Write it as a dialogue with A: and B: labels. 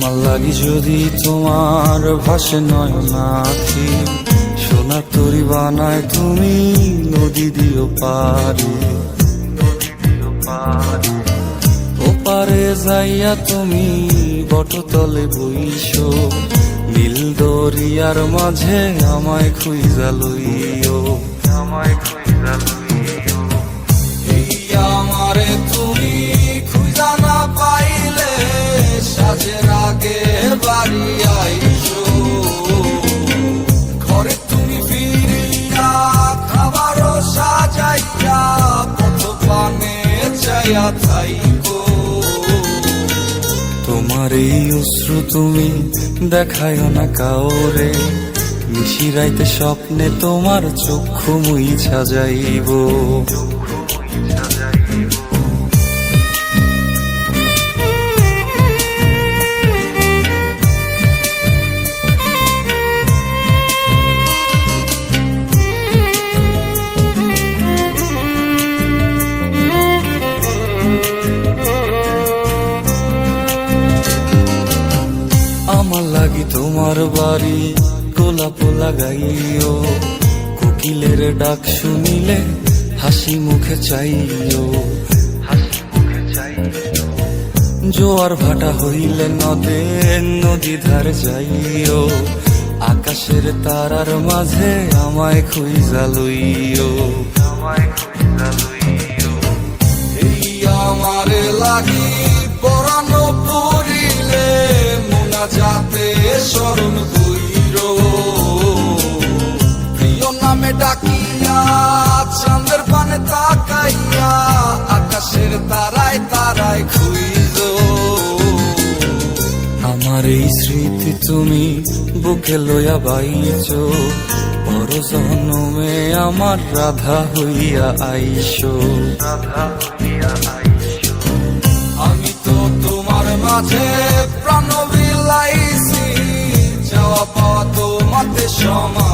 A: আমার লাগি যদি তোমার ভাসে নয়নাথি, সোনার তরি বানায় তুমি নদী দিও পারি। ওপারে যাইয়া তুমি বটতলে বইসো, নীল দরিয়ার মাঝে আমায় খুঁজা লইও, আমায় খুঁজা লইও। এই আমারে তুমি খুঁজা না পাইলে সাজের আগে বাড়ি আইসো, ঘরে তুমি ফিরিয়া খাবারও সাজাইয়া পথ পানে চাইয়া থাইকো। তোমার এই অশ্রু তুমি দেখায় না কাউরে, নিশিরাইতে স্বপ্নে তোমার চক্ষু মুইছা যাইব। আমার লাগি তোমার বাড়ি গোলাপ লাগাইও, কোকিলের ডাক শুনিলে হাসি মুখে চাইও, হাসি মুখে চাইও। জোয়ার ভাটা হইলে নদে নদী ধার যাইও, আকাশের তারার মাঝে আমায় খুঁজা লইও, আমায় খুঁজা লইও। এই আমারে লাগি পরানো পড়িলে যাতে স্মরণ কইর, প্রিয় নামে ডাকিয়া চাঁদের পানে তাকাইয়া আকাশের তারায় তারায় খুইজ। আমার এই স্মৃতি তুমি বুকে লইয়া বাইছো, পর জন্মে আমার রাধা হইয়া আইসো, রাধা হইয়া আইসো। আমি তো তোমার মাঝে প্রাণ বিলাইছি, যাওয়া পাওয়া তোমাতে সমান।